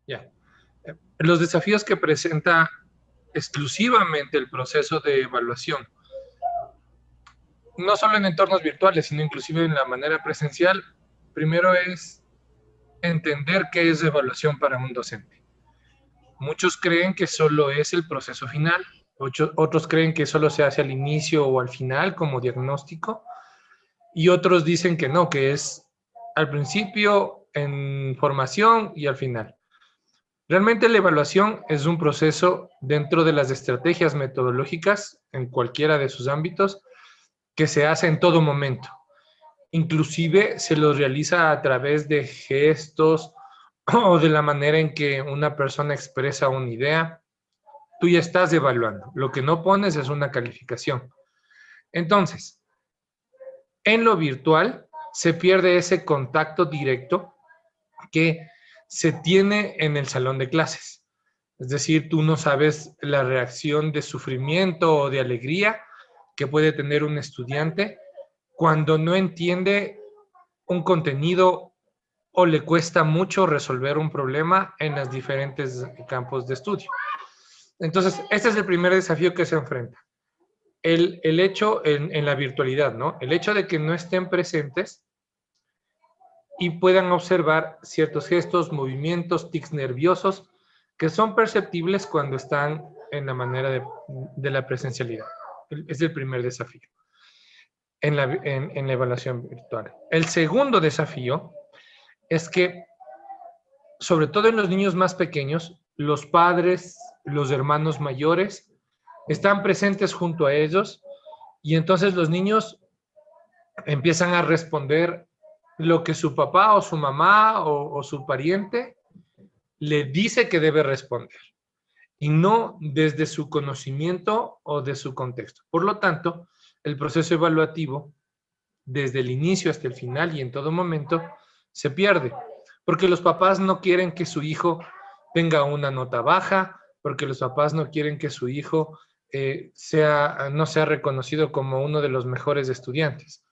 Ya. Los desafíos que presenta exclusivamente el proceso de evaluación, no solo en entornos virtuales, sino inclusive en la manera presencial, primero es entender qué es evaluación para un docente. Muchos creen que solo es el proceso final, otros creen que solo se hace al inicio o al final como diagnóstico, y otros dicen que no, que es al principio, en formación y al final. Realmente la evaluación es un proceso dentro de las estrategias metodológicas en cualquiera de sus ámbitos que se hace en todo momento. Inclusive se lo realiza a través de gestos o de la manera en que una persona expresa una idea. Tú ya estás evaluando. Lo que no pones es una calificación. Entonces, en lo virtual se pierde ese contacto directo que se tiene en el salón de clases. Es decir, tú no sabes la reacción de sufrimiento o de alegría que puede tener un estudiante cuando no entiende un contenido o le cuesta mucho resolver un problema en los diferentes campos de estudio. Entonces, este es el primer desafío que se enfrenta. El hecho en la virtualidad, ¿no? El hecho de que no estén presentes y puedan observar ciertos gestos, movimientos, tics nerviosos que son perceptibles cuando están en la manera de la presencialidad. Es el primer desafío en la evaluación virtual. El segundo desafío es que, sobre todo en los niños más pequeños, los padres, los hermanos mayores, están presentes junto a ellos y entonces los niños empiezan a responder lo que su papá o su mamá o su pariente le dice que debe responder y no desde su conocimiento o de su contexto. Por lo tanto, el proceso evaluativo, desde el inicio hasta el final y en todo momento, se pierde, porque los papás no quieren que su hijo tenga una nota baja, porque los papás no quieren que su hijo no sea reconocido como uno de los mejores estudiantes.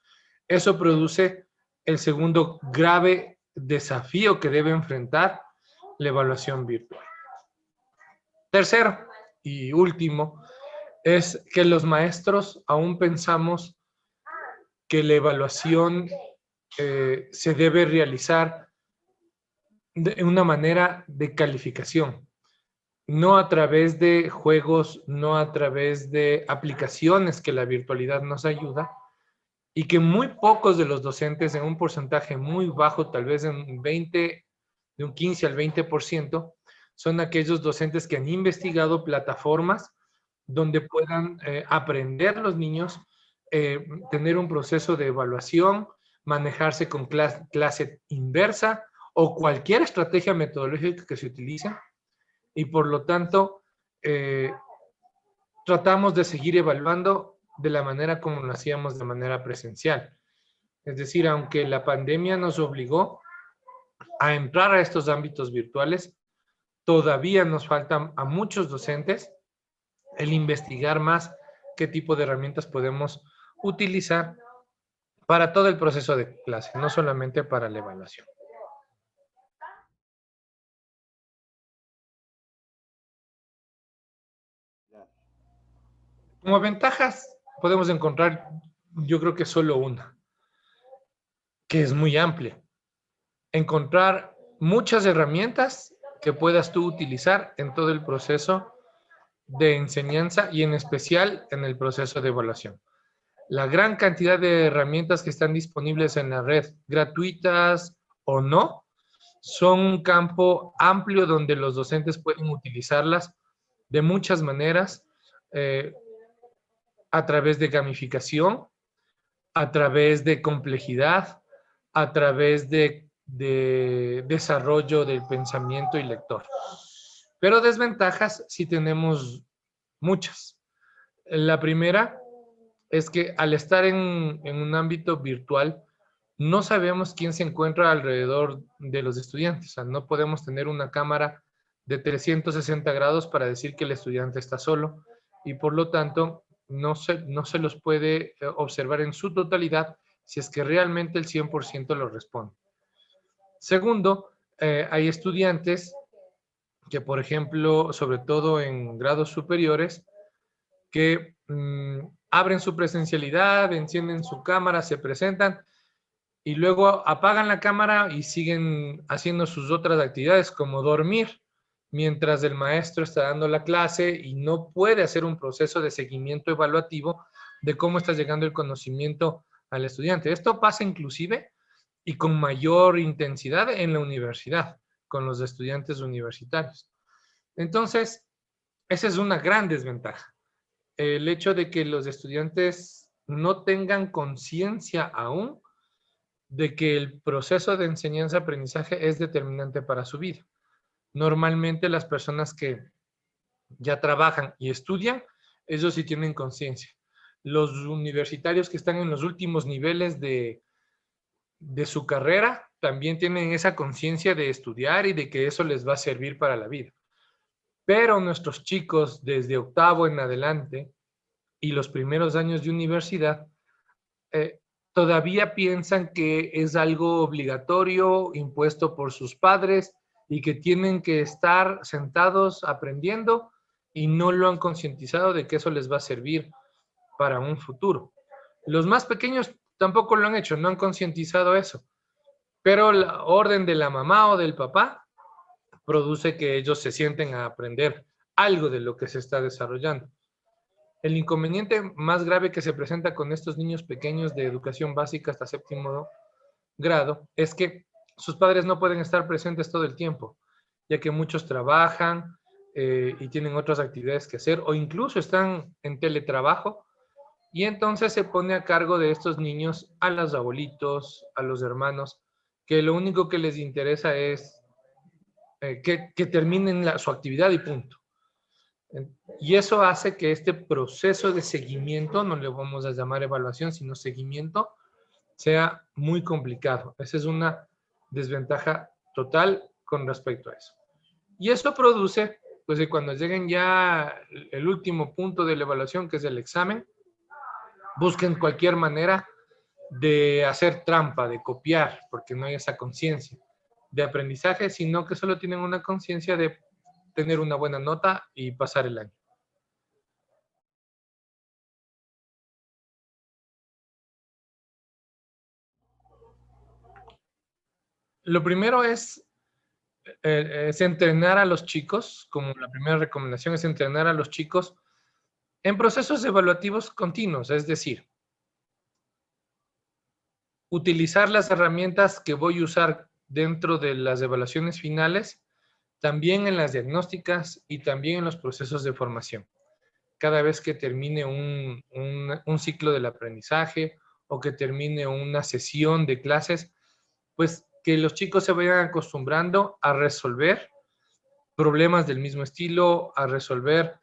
Eso produce el segundo grave desafío que debe enfrentar la evaluación virtual. Tercero y último, es que los maestros aún pensamos que la evaluación se debe realizar de una manera de calificación, no a través de juegos, no a través de aplicaciones que la virtualidad nos ayuda, y que muy pocos de los docentes, en un porcentaje muy bajo, tal vez de un 15 al 20%, son aquellos docentes que han investigado plataformas donde puedan aprender los niños, tener un proceso de evaluación, manejarse con clase inversa o cualquier estrategia metodológica que se utilice, y por lo tanto tratamos de seguir evaluando de la manera como lo hacíamos de manera presencial. Es decir, aunque la pandemia nos obligó a entrar a estos ámbitos virtuales, todavía nos falta a muchos docentes el investigar más qué tipo de herramientas podemos utilizar para todo el proceso de clase, no solamente para la evaluación. Como ventajas podemos encontrar, yo creo que solo una, que es muy amplia. Encontrar muchas herramientas que puedas tú utilizar en todo el proceso de enseñanza y en especial en el proceso de evaluación. La gran cantidad de herramientas que están disponibles en la red, gratuitas o no, son un campo amplio donde los docentes pueden utilizarlas de muchas maneras, a través de gamificación, a través de complejidad, a través de desarrollo del pensamiento y lector. Pero desventajas sí tenemos muchas. La primera es que al estar en un ámbito virtual, no sabemos quién se encuentra alrededor de los estudiantes. O sea, no podemos tener una cámara de 360 grados para decir que el estudiante está solo y por lo tanto no se los puede observar en su totalidad si es que realmente el 100% lo responde. Segundo, hay estudiantes que, por ejemplo, sobre todo en grados superiores, que abren su presencialidad, encienden su cámara, se presentan y luego apagan la cámara y siguen haciendo sus otras actividades como dormir mientras el maestro está dando la clase y no puede hacer un proceso de seguimiento evaluativo de cómo está llegando el conocimiento al estudiante. Esto pasa inclusive y con mayor intensidad en la universidad, con los estudiantes universitarios. Entonces, esa es una gran desventaja. El hecho de que los estudiantes no tengan conciencia aún de que el proceso de enseñanza-aprendizaje es determinante para su vida. Normalmente las personas que ya trabajan y estudian, ellos sí tienen conciencia. Los universitarios que están en los últimos niveles de su carrera también tienen esa conciencia de estudiar y de que eso les va a servir para la vida. Pero nuestros chicos desde octavo en adelante y los primeros años de universidad todavía piensan que es algo obligatorio, impuesto por sus padres y que tienen que estar sentados aprendiendo y no lo han concientizado de que eso les va a servir para un futuro. Los más pequeños tampoco lo han hecho, no han concientizado eso, pero la orden de la mamá o del papá produce que ellos se sienten a aprender algo de lo que se está desarrollando. El inconveniente más grave que se presenta con estos niños pequeños de educación básica hasta séptimo grado es que sus padres no pueden estar presentes todo el tiempo, ya que muchos trabajan y tienen otras actividades que hacer o incluso están en teletrabajo y entonces se pone a cargo de estos niños a los abuelitos, a los hermanos, que lo único que les interesa es que terminen su actividad y punto. Y eso hace que este proceso de seguimiento, no le vamos a llamar evaluación, sino seguimiento, sea muy complicado. Esa es una desventaja total con respecto a eso. Y eso produce, pues, que cuando lleguen ya el último punto de la evaluación, que es el examen, busquen cualquier manera de hacer trampa, de copiar, porque no hay esa conciencia de aprendizaje, sino que solo tienen una conciencia de tener una buena nota y pasar el año. Lo primero es entrenar a los chicos, como la primera recomendación es entrenar a los chicos en procesos evaluativos continuos, es decir, utilizar las herramientas que voy a usar dentro de las evaluaciones finales, también en las diagnósticas y también en los procesos de formación. Cada vez que termine un ciclo del aprendizaje o que termine una sesión de clases, pues que los chicos se vayan acostumbrando a resolver problemas del mismo estilo, a resolver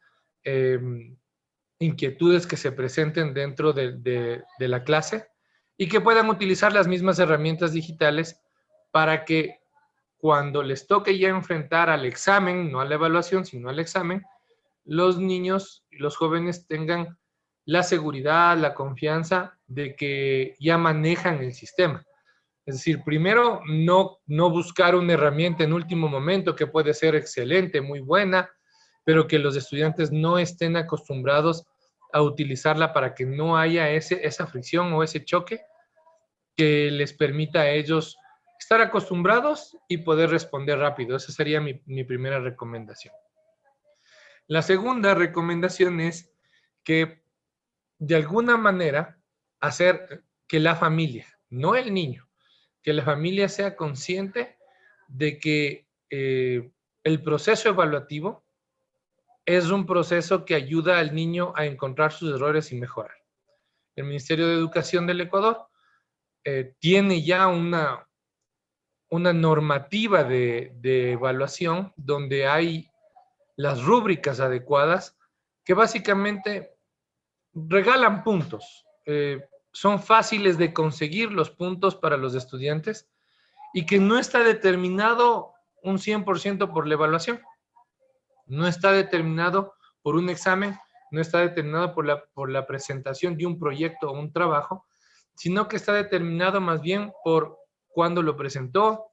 inquietudes que se presenten dentro de la clase y que puedan utilizar las mismas herramientas digitales para que cuando les toque ya enfrentar al examen, no a la evaluación, sino al examen, los niños y los jóvenes tengan la seguridad, la confianza de que ya manejan el sistema. Es decir, primero, no buscar una herramienta en último momento que puede ser excelente, muy buena, pero que los estudiantes no estén acostumbrados a utilizarla para que no haya esa fricción o ese choque que les permita a ellos estar acostumbrados y poder responder rápido. Esa sería mi primera recomendación. La segunda recomendación es que de alguna manera hacer que la familia, no el niño, que la familia sea consciente de que el proceso evaluativo es un proceso que ayuda al niño a encontrar sus errores y mejorar. El Ministerio de Educación del Ecuador tiene ya una normativa de evaluación donde hay las rúbricas adecuadas que básicamente regalan puntos. Son fáciles de conseguir los puntos para los estudiantes y que no está determinado un 100% por la evaluación. No está determinado por un examen, no está determinado por la presentación de un proyecto o un trabajo, sino que está determinado más bien por cuándo lo presentó,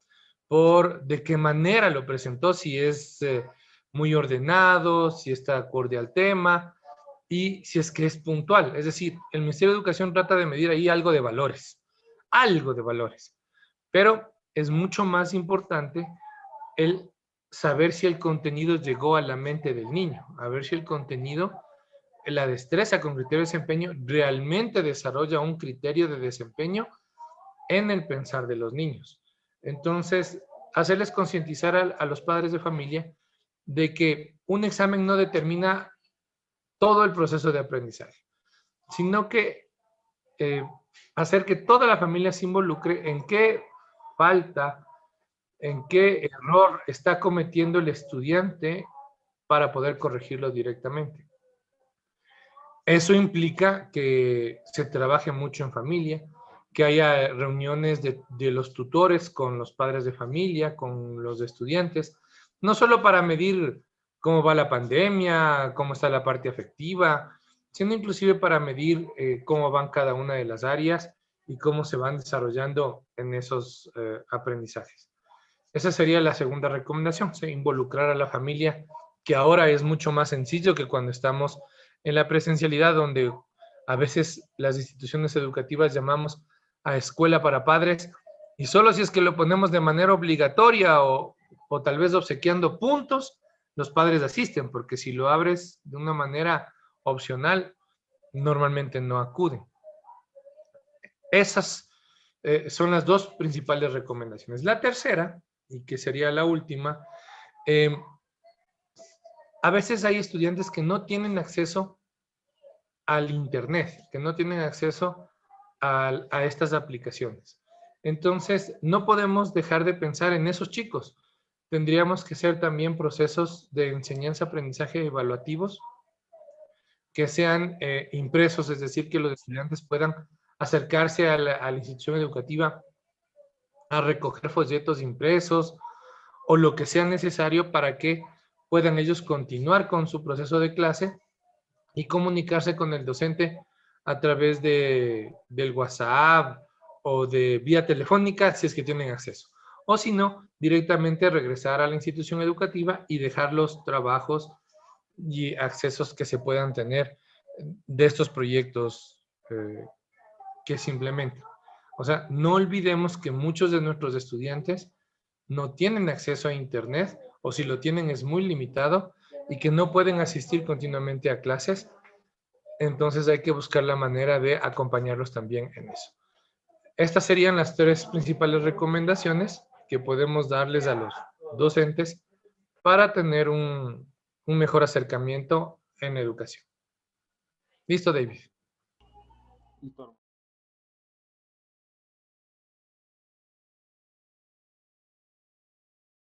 por de qué manera lo presentó, si es muy ordenado, si está acorde al tema y si es que es puntual. Es decir, el Ministerio de Educación trata de medir ahí algo de valores, pero es mucho más importante el saber si el contenido llegó a la mente del niño, a ver si el contenido, la destreza con criterio de desempeño, realmente desarrolla un criterio de desempeño en el pensar de los niños. Entonces, hacerles concientizar a los padres de familia de que un examen no determina todo el proceso de aprendizaje, sino que hacer que toda la familia se involucre en qué falta, en qué error está cometiendo el estudiante para poder corregirlo directamente. Eso implica que se trabaje mucho en familia, que haya reuniones de los tutores con los padres de familia, con los estudiantes, no solo para medir cómo va la pandemia, cómo está la parte afectiva, sino inclusive para medir cómo van cada una de las áreas y cómo se van desarrollando en esos aprendizajes. Esa sería la segunda recomendación, ¿sí? Involucrar a la familia, que ahora es mucho más sencillo que cuando estamos en la presencialidad, donde a veces las instituciones educativas llamamos a escuela para padres, y solo si es que lo ponemos de manera obligatoria o tal vez obsequiando puntos, los padres asisten, porque si lo abres de una manera opcional, normalmente no acuden. Esas son las dos principales recomendaciones. La tercera, y que sería la última, a veces hay estudiantes que no tienen acceso al Internet, que no tienen acceso a estas aplicaciones. Entonces, no podemos dejar de pensar en esos chicos. Tendríamos que hacer también procesos de enseñanza-aprendizaje evaluativos que sean impresos, es decir, que los estudiantes puedan acercarse a la institución educativa a recoger folletos impresos o lo que sea necesario para que puedan ellos continuar con su proceso de clase y comunicarse con el docente a través del WhatsApp o de vía telefónica si es que tienen acceso. O si no, directamente regresar a la institución educativa y dejar los trabajos y accesos que se puedan tener de estos proyectos que se implementan. O sea, no olvidemos que muchos de nuestros estudiantes no tienen acceso a Internet o si lo tienen es muy limitado y que no pueden asistir continuamente a clases. Entonces hay que buscar la manera de acompañarlos también en eso. Estas serían las tres principales recomendaciones que podemos darles a los docentes para tener un mejor acercamiento en educación. Listo, David. Listo.